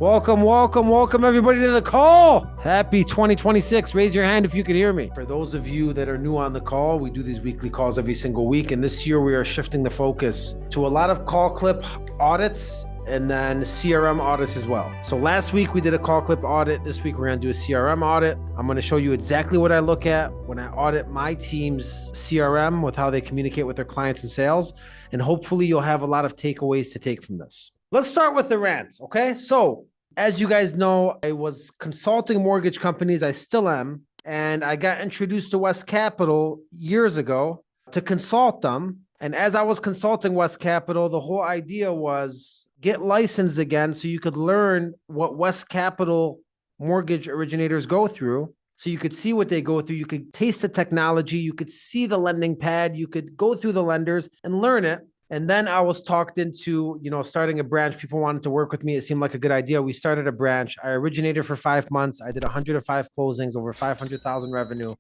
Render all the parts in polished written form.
Welcome everybody to the call. Happy 2026. Raise your hand if you can hear me. For those of you that are new on the call, we do these weekly calls every single week. And this year we are shifting the focus to a lot of call clip audits and then CRM audits as well. So last week we did a call clip audit. This week we're going to do a CRM audit. I'm going to show you exactly what I look at when I audit my team's CRM with how they communicate with their clients and sales. And hopefully you'll have a lot of takeaways to take from this. Let's start with the rants, okay? So as you guys know, I was consulting mortgage companies. I still am. And I got introduced to West Capital years ago to consult them. And as I was consulting West Capital, the whole idea was get licensed again so you could learn what West Capital mortgage originators go through. So you could see what they go through. You could taste the technology. You could see the lending pad. You could go through the lenders and learn it. And then I was talked into, starting a branch. People wanted to work with me. It seemed like a good idea. We started a branch. I originated for 5 months. I did 105 closings, over 500,000 revenue,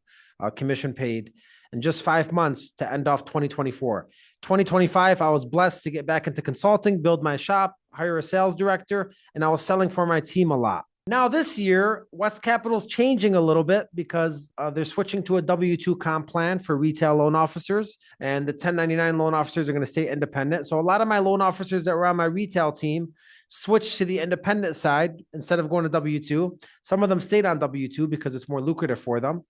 commission paid in just 5 months to end off 2024. 2025, I was blessed to get back into consulting, build my shop, hire a sales director, and I was selling for my team a lot. Now this year, West Capital's changing a little bit because they're switching to a W-2 comp plan for retail loan officers, and the 1099 loan officers are going to stay independent. So a lot of my loan officers that were on my retail team switched to the independent side instead of going to W-2. Some of them stayed on W-2 because it's more lucrative for them.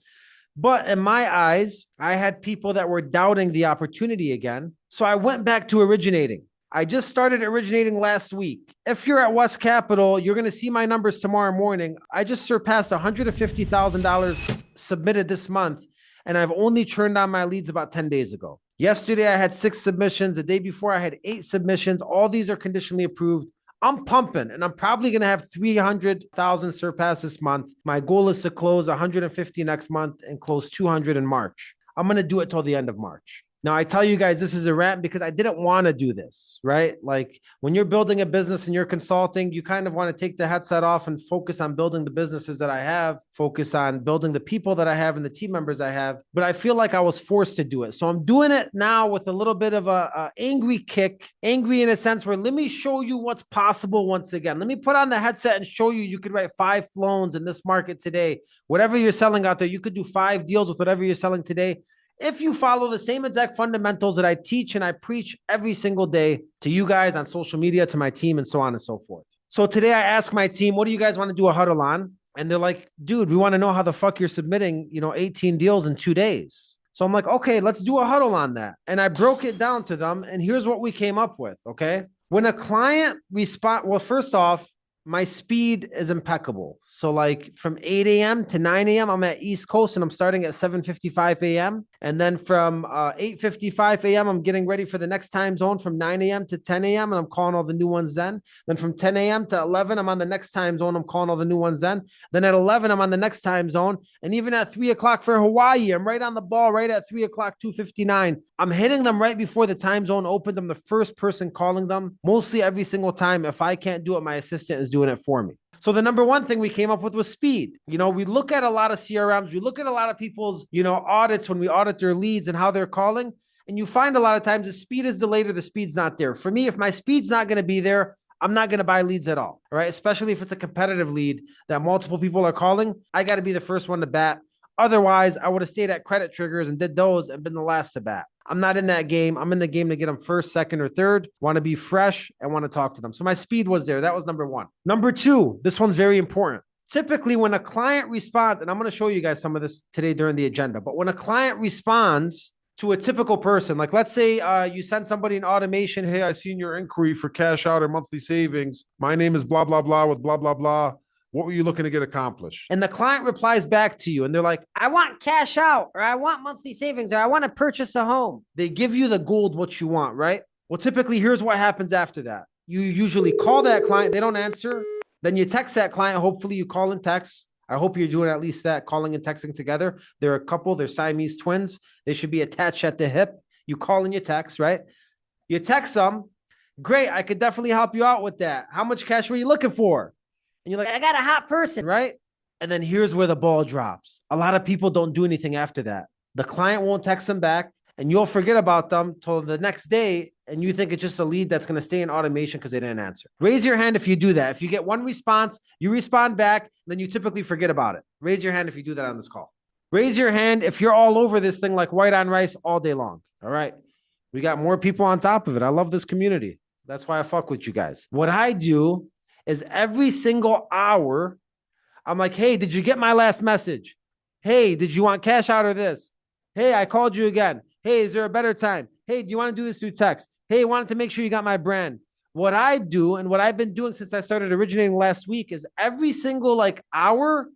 But in my eyes, I had people that were doubting the opportunity again. So I went back to originating. I just started originating last week. If you're at West Capital, you're going to see my numbers tomorrow morning. I just surpassed $150,000 submitted this month, and I've only turned on my leads about 10 days ago. Yesterday, I had 6 submissions. The day before, I had 8 submissions. All these are conditionally approved. I'm pumping, and I'm probably going to have 300,000 surpass this month. My goal is to close 150 next month and close 200 in March. I'm going to do it till the end of March. Now, I tell you guys, this is a rant because I didn't want to do this, right? Like when you're building a business and you're consulting, you kind of want to take the headset off and focus on building the businesses that I have, focus on building the people that I have and the team members I have. But I feel like I was forced to do it. So I'm doing it now with a little bit of a angry kick, angry in a sense where let me show you what's possible once again. Let me put on the headset and show you could write 5 loans in this market today. Whatever you're selling out there, you could do 5 deals with whatever you're selling today. If you follow the same exact fundamentals that I teach and I preach every single day to you guys on social media, to my team, and so on and so forth. So today I asked my team, what do you guys want to do a huddle on? And they're like, dude, we want to know how the fuck you're submitting, 18 deals in 2 days. So I'm like, okay, let's do a huddle on that. And I broke it down to them. And here's what we came up with, okay? When a client well, first off, my speed is impeccable. So like from 8 a.m. to 9 a.m., I'm at East Coast and I'm starting at 7:55 a.m. And then from 8:55 a.m., I'm getting ready for the next time zone from 9 a.m. to 10 a.m. And I'm calling all the new ones then. Then from 10 a.m. to 11, I'm on the next time zone. I'm calling all the new ones then. Then at 11, I'm on the next time zone. And even at 3 o'clock for Hawaii, I'm right on the ball, right at 3 o'clock, 2:59. I'm hitting them right before the time zone opens. I'm the first person calling them mostly every single time. If I can't do it, my assistant is doing it for me. So the number one thing we came up with was speed. We look at a lot of CRMs. We look at a lot of people's, audits when we audit their leads and how they're calling. And you find a lot of times the speed is delayed or the speed's not there. For me, if my speed's not going to be there, I'm not going to buy leads at all, right? Especially if it's a competitive lead that multiple people are calling. I got to be the first one to bat. Otherwise, I would have stayed at credit triggers and did those and been the last to bat. I'm not in that game. I'm in the game to get them first, second, or third. Want to be fresh and want to talk to them. So my speed was there. That was number one. Number two, this one's very important. Typically, when a client responds, and I'm going to show you guys some of this today during the agenda, but when a client responds to a typical person, like let's say you send somebody an automation, hey, I seen your inquiry for cash out or monthly savings. My name is blah, blah, blah with blah, blah, blah. What were you looking to get accomplished? And the client replies back to you and they're like, I want cash out, or I want monthly savings, or I want to purchase a home. They give you the gold, what you want, right? Well, typically, here's what happens after that. You usually call that client. They don't answer. Then you text that client. Hopefully you call and text. I hope you're doing at least that, calling and texting together. They're a couple. They're Siamese twins. They should be attached at the hip. You call and you text, right? You text them. Great. I could definitely help you out with that. How much cash were you looking for? And you're like, I got a hot person, right? And then here's where the ball drops. A lot of people don't do anything after that. The client won't text them back. and you'll forget about them till the next day. And you think it's just a lead that's going to stay in automation because they didn't answer. Raise your hand if you do that. If you get one response, you respond back, then you typically forget about it. Raise your hand if you do that on this call. Raise your hand if you're all over this thing like white on rice all day long. All right. We got more people on top of it. I love this community. That's why I fuck with you guys. What I do is every single hour, I'm like, hey, did you get my last message? Hey, did you want cash out or this? Hey, I called you again. Hey, is there a better time? Hey, do you want to do this through text? Hey, wanted to make sure you got my brand. What I do and what I've been doing since I started originating last week is every single like hour,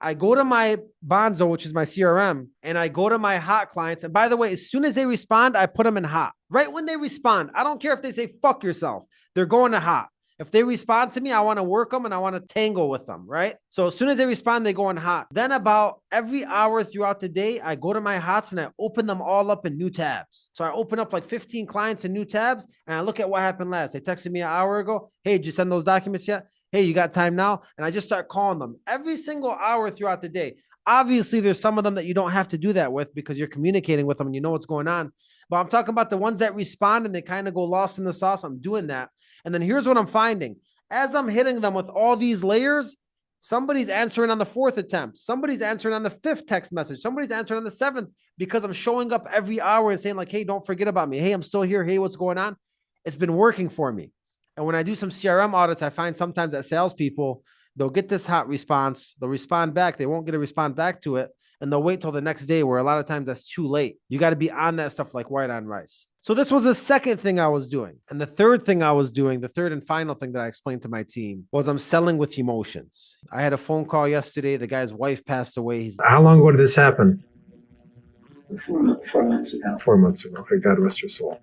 I go to my Bonzo, which is my CRM, and I go to my hot clients. And by the way, as soon as they respond, I put them in hot. Right when they respond, I don't care if they say, fuck yourself. They're going to hot. If they respond to me, I want to work them and I want to tangle with them, right? So as soon as they respond, they go in hot. Then about every hour throughout the day, I go to my hots and I open them all up in new tabs. So I open up like 15 clients in new tabs and I look at what happened last. They texted me an hour ago. Hey, did you send those documents yet? Hey, you got time now? And I just start calling them every single hour throughout the day. Obviously, there's some of them that you don't have to do that with because you're communicating with them and you know what's going on. But I'm talking about the ones that respond and they kind of go lost in the sauce. I'm doing that. And then here's what I'm finding. As I'm hitting them with all these layers, somebody's answering on the 4th attempt. Somebody's answering on the 5th text message. Somebody's answering on the 7th because I'm showing up every hour and saying like, hey, don't forget about me. Hey, I'm still here. Hey, what's going on? It's been working for me. And when I do some CRM audits, I find sometimes that salespeople, they'll get this hot response. They'll respond back. They won't get a respond back to it. And they'll wait till the next day where a lot of times that's too late. You got to be on that stuff like white on rice. So this was the second thing I was doing. And the third thing I was doing, the third and final thing that I explained to my team was I'm selling with emotions. I had a phone call yesterday. The guy's wife passed away. How long ago did this happen? 4 months ago. 4 months ago. Okay, God rest her soul.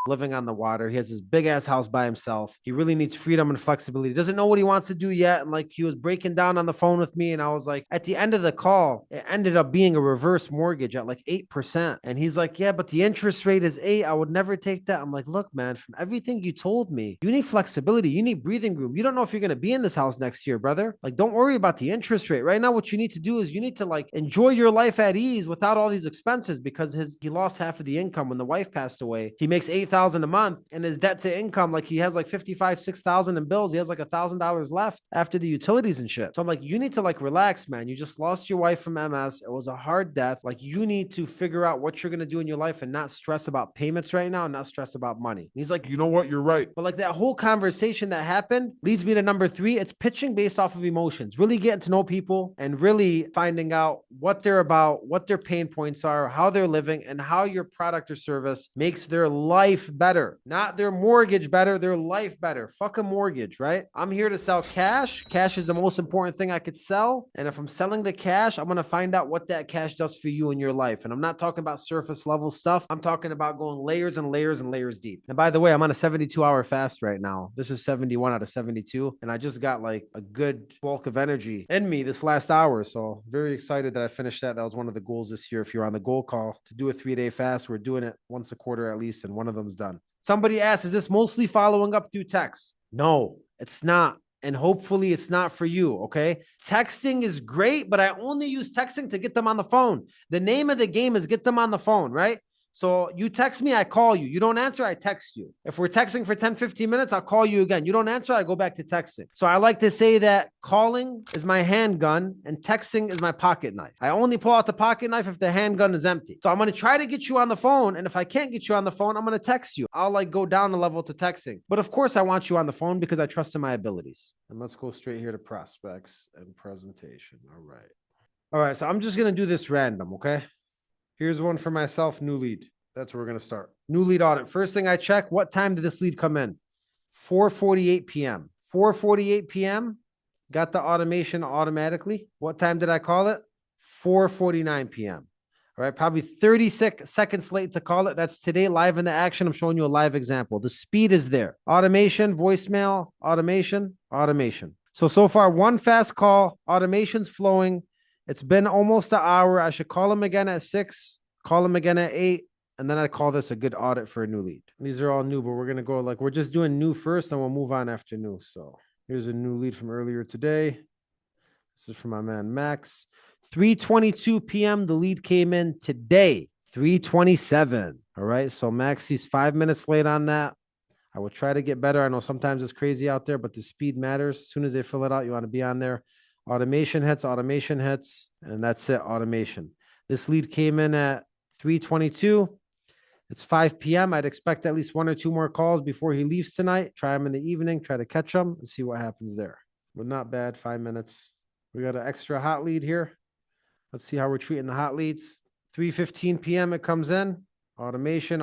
Living on the water. He has this big ass house by himself. He really needs freedom and flexibility. Doesn't know what he wants to do yet. And like he was breaking down on the phone with me. And I was like, at the end of the call, it ended up being a reverse mortgage at like 8%. And he's like, yeah, but the interest rate is 8. I would never take that. I'm like, look, man, from everything you told me, you need flexibility. You need breathing room. You don't know if you're going to be in this house next year, brother. Like, don't worry about the interest rate. Right now, what you need to do is you need to like enjoy your life at ease without all these expenses because he lost half of the income when the wife passed away. He makes $8,000 a month. And his debt to income, like he has like 55, 6,000 in bills. He has like $1,000 left after the utilities and shit. So I'm like, you need to like relax, man. You just lost your wife from MS. It was a hard death. Like you need to figure out what you're going to do in your life and not stress about payments right now and not stress about money. And he's like, you know what? You're right. But like that whole conversation that happened leads me to number 3. It's pitching based off of emotions, really getting to know people and really finding out what they're about, what their pain points are, how they're living, and how your product or service makes their life better. Not their mortgage better, their life better. Fuck a mortgage, right? I'm here to sell cash. Cash is the most important thing I could sell. And if I'm selling the cash, I'm going to find out what that cash does for you in your life. And I'm not talking about surface level stuff. I'm talking about going layers and layers and layers deep. And by the way, I'm on a 72-hour fast right now. This is 71 out of 72. And I just got like a good bulk of energy in me this last hour. So very excited that I finished that. That was one of the goals this year. If you're on the goal call to do a 3-day fast, we're doing it once a quarter at least. And one of them's done. Somebody asked, is this mostly following up through text? No, it's not. And hopefully it's not for you, okay? Texting is great, but I only use texting to get them on the phone. The name of the game is get them on the phone, right? So you text me, I call you. You don't answer, I text you. If we're texting for 10, 15 minutes, I'll call you again. You don't answer, I go back to texting. So I like to say that calling is my handgun and texting is my pocket knife. I only pull out the pocket knife if the handgun is empty. So I'm going to try to get you on the phone. And if I can't get you on the phone, I'm going to text you. I'll like go down a level to texting. But of course I want you on the phone because I trust in my abilities. And let's go straight here to prospects and presentation. All right. All right. So I'm just going to do this random. Okay. Here's one for myself, new lead. That's where we're going to start. New lead audit. First thing I check, what time did this lead come in? 4:48 p.m. 4:48 p.m. Got the automation automatically. What time did I call it? 4:49 p.m. All right, probably 36 seconds late to call it. That's today live in the action. I'm showing you a live example. The speed is there. Automation, voicemail, automation, automation. So far, one fast call, automation's flowing. It's been almost an hour. I should call him again at 6, call him again at 8, and then I call this a good audit for a new lead. These are all new, but we're going to go like, we're just doing new first, and we'll move on after new. So here's a new lead from earlier today. This is from my man, Max. 3:22 p.m. The lead came in today. 327. All right. So Maxi's 5 minutes late on that. I will try to get better. I know sometimes it's crazy out there, but the speed matters. As soon as they fill it out, you want to be on there. Automation hits, and that's it. Automation. This lead came in at 322. It's 5 p.m. I'd expect at least 1 or 2 more calls before he leaves tonight. Try him in the evening, try to catch him and see what happens there. But not bad. 5 minutes. We got an extra hot lead here. Let's see how we're treating the hot leads. 3:15 p.m. it comes in. Automation.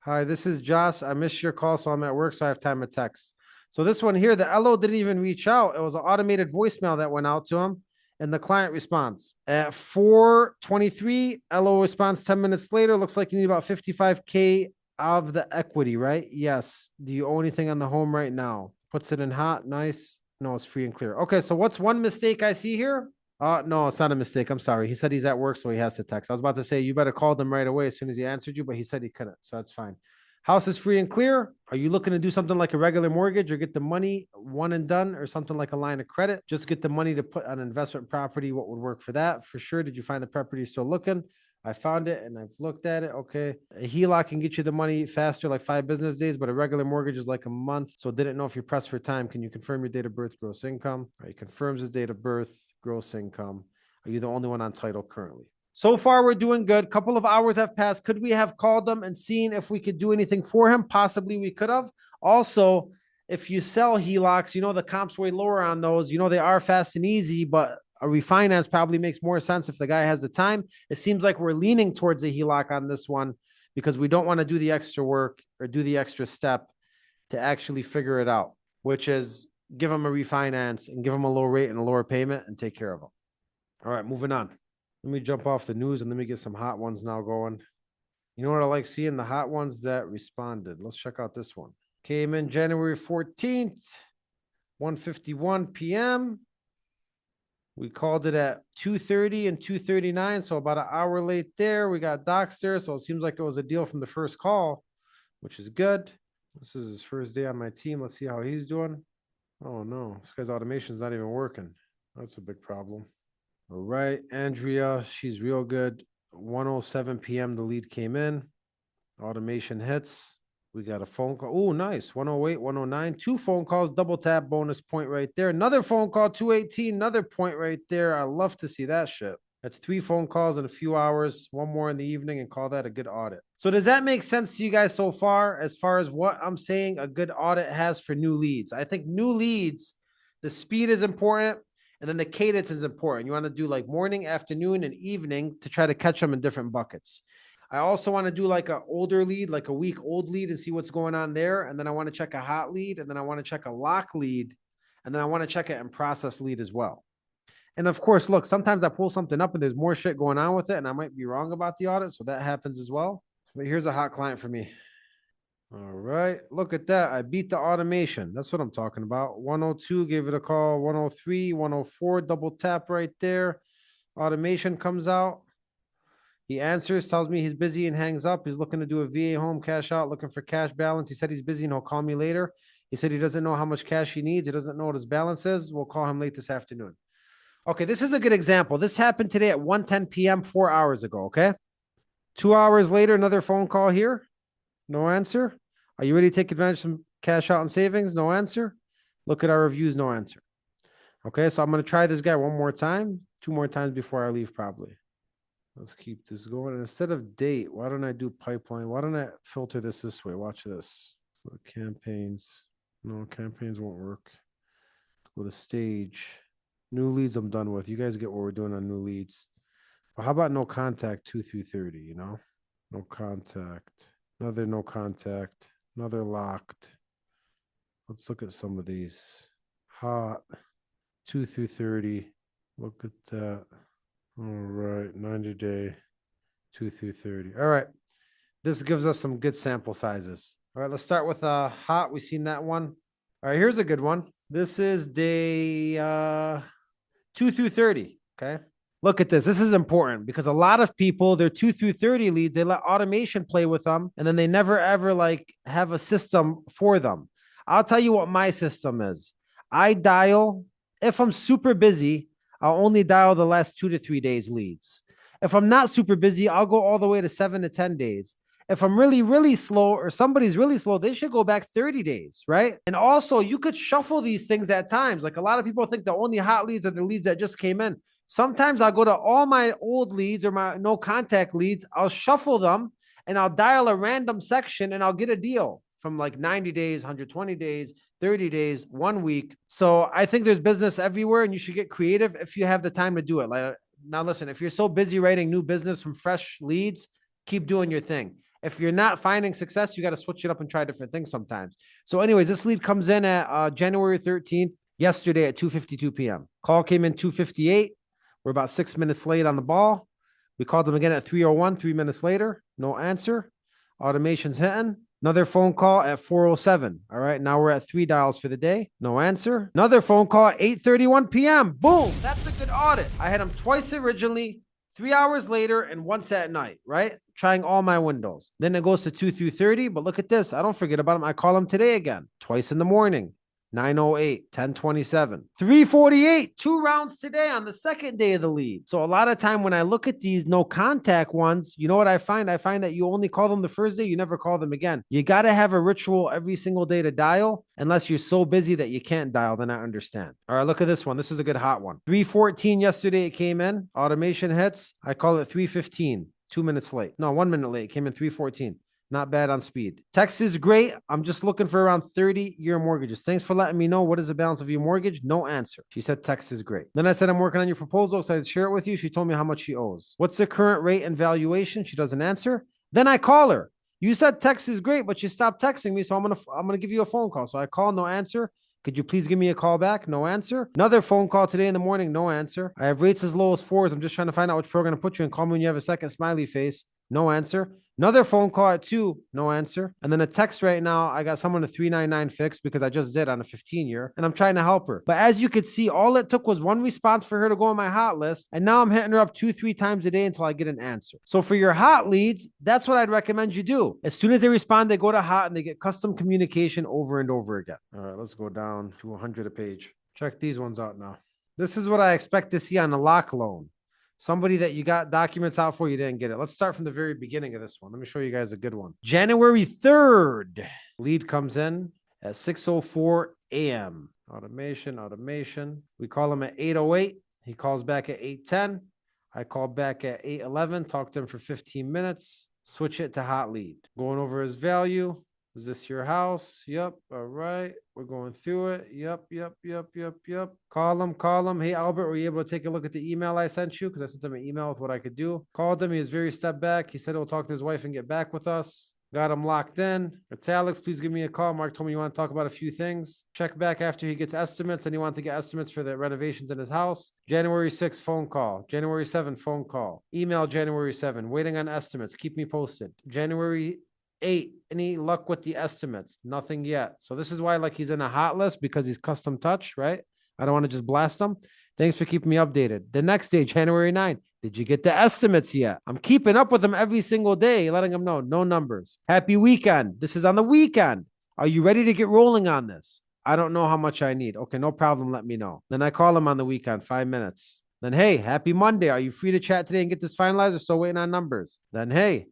Hi, this is Josh. I missed your call, so I'm at work, so I have time to text. So this one here, the LO didn't even reach out. It was an automated voicemail that went out to him, and the client responds. At 4:23, LO responds 10 minutes later. Looks like you need about 55K of the equity, right? Yes. Do you owe anything on the home right now? Puts it in hot. Nice. No, it's free and clear. Okay, so what's one mistake I see here? No, it's not a mistake. I'm sorry. He said he's at work, so he has to text. I was about to say you better call them right away as soon as he answered you, but he said he couldn't, so that's fine. House is free and clear. Are you looking to do something like a regular mortgage or get the money one and done, or something like a line of credit? Just get the money to put on investment property. What would work for that? For sure. Did you find the property you're still looking? I found it and I've looked at it. Okay. A HELOC can get you the money faster, like 5 business days, but a regular mortgage is like a month. So didn't know if you're pressed for time. Can you confirm your date of birth, gross income? All right, he confirms his date of birth, gross income. Are you the only one on title currently? So far, we're doing good. Couple of hours have passed. Could we have called them and seen if we could do anything for him? Possibly we could have. Also, if you sell HELOCs, the comp's way lower on those. They are fast and easy, but a refinance probably makes more sense if the guy has the time. It seems like we're leaning towards a HELOC on this one because we don't want to do the extra work or do the extra step to actually figure it out, which is give him a refinance and give him a low rate and a lower payment and take care of him. All right, moving on. Let me jump off the news and let me get some hot ones now going. You know what I like seeing? The hot ones that responded. Let's check out this one. Came in January 14th, 1:51 p.m. We called it at 2:30 and 2:39, so about an hour late there. We got docs there, so it seems like it was a deal from the first call, which is good. This is his first day on my team. Let's see how he's doing. Oh, no. This guy's automation is not even working. That's a big problem. All right, Andrea, she's real good. 1:07 p.m. the lead came in. Automation hits. We got a phone call. Oh, nice. 1:08, 1:09. 2 phone calls, double tap, bonus point right there. Another phone call, 2:18, another point right there. I love to see that shit. That's 3 phone calls in a few hours, 1 more in the evening, and call that a good audit. So does that make sense to you guys so far as what I'm saying a good audit has for new leads? I think new leads, the speed is important. And then the cadence is important. You want to do like morning, afternoon, and evening to try to catch them in different buckets. I also want to do like an older lead, like a week old lead, and see what's going on there. And then I want to check a hot lead, and then I want to check a lock lead, and then I want to check it in process lead as well. And of course, look, sometimes I pull something up and there's more shit going on with it, and I might be wrong about the audit, so that happens as well. But here's a hot client for me. All right, look at that. I beat the automation. That's what I'm talking about. 102, gave it a call. 103, 104, double tap right there. Automation comes out. He answers, tells me he's busy and hangs up. He's looking to do a VA home cash out, looking for cash balance. He said he's busy and he'll call me later. He said he doesn't know how much cash he needs. He doesn't know what his balance is. We'll call him late this afternoon. Okay, this is a good example. This happened today at 1:10 p.m. 4 hours ago, okay? 2 hours later, another phone call here. No answer. Are you ready to take advantage of some cash out and savings? No answer. Look at our reviews. No answer. Okay, so I'm going to try this guy one more time, 2 more times before I leave probably. Let's keep this going. And instead of date, why don't I do pipeline? Why don't I filter this way? Watch this. Go to campaigns. No, campaigns won't work. Go to stage. New leads I'm done with. You guys get what we're doing on new leads. Well, how about no contact 2 through 30, No contact. Another no contact. Another locked. Let's look at some of these. Hot. 2 through 30. Look at that. All right. 90 day. 2 through 30. All right. This gives us some good sample sizes. All right. Let's start with hot. We've seen that one. All right. Here's a good one. This is day 2 through 30. Okay. Look at this. This is important because a lot of people, their 2 through 30 leads, they let automation play with them, and then they never ever have a system for them. I'll tell you what my system is. I dial, if I'm super busy, I'll only dial the last 2 to 3 days leads. If I'm not super busy, I'll go all the way to 7 to 10 days. If I'm really, really slow or somebody's really slow, they should go back 30 days, right? And also, you could shuffle these things at times. Like a lot of people think the only hot leads are the leads that just came in. Sometimes I'll go to all my old leads or my no contact leads, I'll shuffle them and I'll dial a random section and I'll get a deal from like 90 days, 120 days, 30 days, 1 week. So I think there's business everywhere and you should get creative if you have the time to do it. Like, now, listen, if you're so busy writing new business from fresh leads, keep doing your thing. If you're not finding success, you got to switch it up and try different things sometimes. So anyways, this lead comes in at January 13th, yesterday at 2:52 p.m. Call came in 2:58. We're about 6 minutes late on the ball. We called them again at 3:01, 3 minutes later. No answer. Automation's hitting. Another phone call at 4:07. All right, now we're at 3 dials for the day. No answer. Another phone call at 8:31 p.m. Boom. That's a good audit. I had him twice originally, 3 hours later, and once at night, right? Trying all my windows. Then it goes to 2 through 30. But look at this. I don't forget about him. I call him today again, twice in the morning. 9:08, 10:27, 3:48, 2 rounds today on the second day of the lead. So a lot of time when I look at these no contact ones, you know what I find? I find that you only call them the first day, you never call them again. You got to have a ritual every single day to dial, unless you're so busy that you can't dial, then I understand. All right, look at this one. This is a good hot one. 3:14 yesterday it came in. Automation hits. I call it 3:15, 2 minutes late. No, 1 minute late. It came in 3:14. Not bad on speed. Text is great. I'm just looking for around 30-year mortgages. Thanks for letting me know. What is the balance of your mortgage? No answer. She said text is great. Then I said, I'm working on your proposal, so I'd share it with you. She told me how much she owes. What's the current rate and valuation? She doesn't answer. Then I call her. You said text is great, but you stopped texting me, so I'm gonna give you a phone call. So I call, no answer. Could you please give me a call back? No answer. Another phone call today in the morning. No answer. I have rates as low as 4s. I'm just trying to find out which program to put you in. Call me when you have a second smiley face. No answer. Another phone call at 2, no answer. And then a text right now, I got someone a 399 fixed because I just did on a 15-year and I'm trying to help her. But as you could see, all it took was one response for her to go on my hot list. And now I'm hitting her up 2-3 times a day until I get an answer. So for your hot leads, that's what I'd recommend you do. As soon as they respond, they go to hot and they get custom communication over and over again. All right, let's go down to 100 a page. Check these ones out now. This is what I expect to see on a lock loan. Somebody that you got documents out for, you didn't get it. Let's start from the very beginning of this one. Let me show you guys a good one. January 3rd, lead comes in at 6:04 a.m. Automation. We call him at 8:08. He calls back at 8:10. I call back at 8:11, talk to him for 15 minutes, switch it to hot lead. Going over his value. Is this your house? Yep. All right. We're going through it. Yep. Call him. Hey, Albert, were you able to take a look at the email I sent you? Because I sent him an email with what I could do. Called him. He was very step back. He said he'll talk to his wife and get back with us. Got him locked in. It's Alex. Please give me a call. Mark told me you want to talk about a few things. Check back after he gets estimates, and he wants to get estimates for the renovations in his house. January 6th, phone call. January 7th, phone call. Email January 7th. Waiting on estimates. Keep me posted. January 8, any luck with the estimates? Nothing yet. So this is why like he's in a hot list, because he's custom touch, right? I don't want to just blast him. Thanks for keeping me updated. The next day, January 9th, did you get the estimates yet? I'm keeping up with him every single day, letting him know, no numbers. Happy weekend. This is on the weekend. Are you ready to get rolling on this? I don't know how much I need. Okay, no problem. Let me know. Then I call him on the weekend, 5 minutes. Then, hey, happy Monday. Are you free to chat today and get this finalized or still waiting on numbers? Then, hey,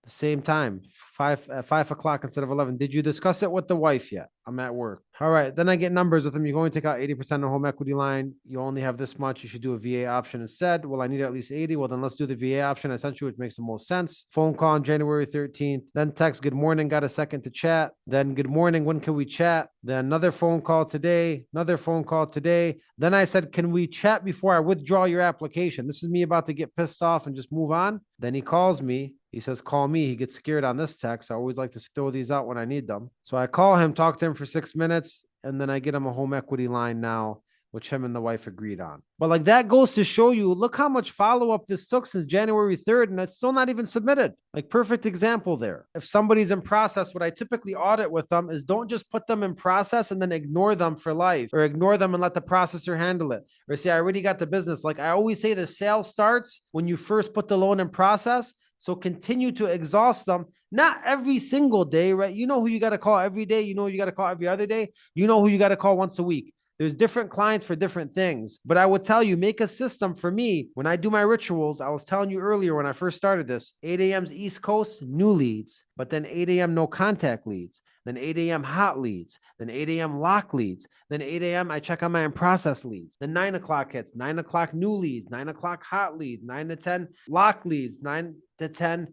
the same time, 5 o'clock instead of 11. Did you discuss it with the wife yet? I'm at work. All right. Then I get numbers with him. You can only take out 80% of the home equity line. You only have this much. You should do a VA option instead. Well, I need at least 80. Well, then let's do the VA option. I sent you, which makes the most sense. Phone call on January 13th. Then text, good morning. Got a second to chat. Then good morning. When can we chat? Then another phone call today. Another phone call today. Then I said, can we chat before I withdraw your application? This is me about to get pissed off and just move on. Then he calls me. He says, call me. He gets scared on this text. I always like to throw these out when I need them. So I call him, talk to him for 6 minutes, and then I get him a home equity line now, which him and the wife agreed on. But like that goes to show you, look how much follow-up this took since January 3rd, and it's still not even submitted. Like perfect example there. If somebody's in process, what I typically audit with them is don't just put them in process and then ignore them for life, or ignore them and let the processor handle it, or say, I already got the business. Like I always say, the sale starts when you first put the loan in process. So continue to exhaust them, not every single day, right? You know who you got to call every day. You know who you got to call every other day. You know who you got to call once a week. There's different clients for different things. But I would tell you, make a system for me. When I do my rituals, I was telling you earlier when I first started this, 8 a.m.'s East Coast, new leads, but then 8 a.m. no contact leads, then 8 a.m. hot leads, then 8 a.m. lock leads, then 8 a.m. I check on my in-process leads, then 9 o'clock hits, 9 o'clock new leads, 9 o'clock hot leads, 9 to 10 lock leads, 9 to 10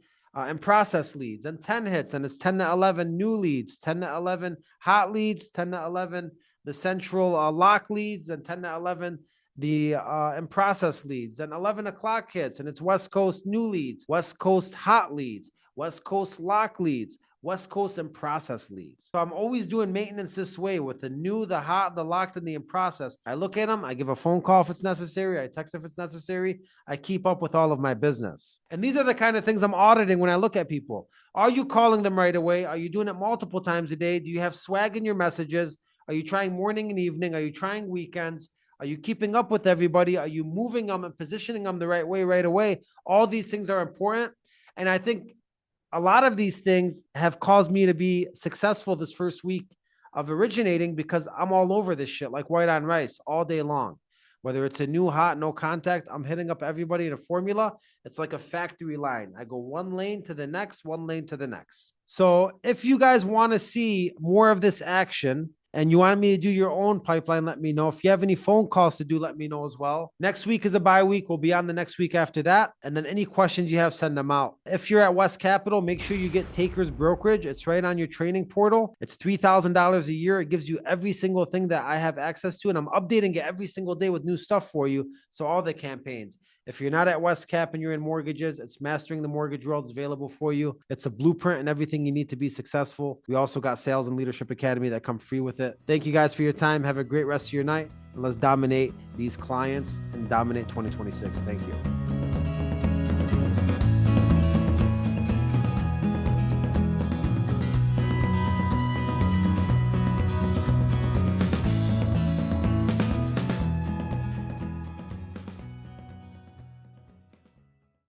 in-process leads, and 10 hits, and it's 10 to 11 new leads, 10 to 11 hot leads, 10 to 11 the central lock leads, and 10 to 11 the in-process leads, and 11 o'clock hits, and it's West Coast new leads, West Coast hot leads, West Coast lock leads, West Coast in-process leads. So I'm always doing maintenance this way with the new, the hot, the locked, and the in-process. I look at them, I give a phone call if it's necessary, I text if it's necessary, I keep up with all of my business. And these are the kind of things I'm auditing when I look at people. Are you calling them right away? Are you doing it multiple times a day? Do you have swag in your messages? Are you trying morning and evening? Are you trying weekends? Are you keeping up with everybody? Are you moving them and positioning them the right way right away? All these things are important. And I think a lot of these things have caused me to be successful this first week of originating because I'm all over this shit like white on rice all day long. Whether it's a new hot, no contact, I'm hitting up everybody in a formula. It's like a factory line. I go one lane to the next, one lane to the next. So if you guys want to see more of this action, and you wanted me to do your own pipeline, let me know. If you have any phone calls to do, let me know as well. Next week is a bye week. We'll be on the next week after that. And then any questions you have, send them out. If you're at West Capital, make sure you get Taker's Brokerage. It's right on your training portal. It's $3,000 a year. It gives you every single thing that I have access to. And I'm updating it every single day with new stuff for you. So all the campaigns. If you're not at West Cap and you're in mortgages, it's Mastering the Mortgage World is available for you. It's a blueprint and everything you need to be successful. We also got Sales and Leadership Academy that come free with it. Thank you guys for your time. Have a great rest of your night. And let's dominate these clients and dominate 2026. Thank you.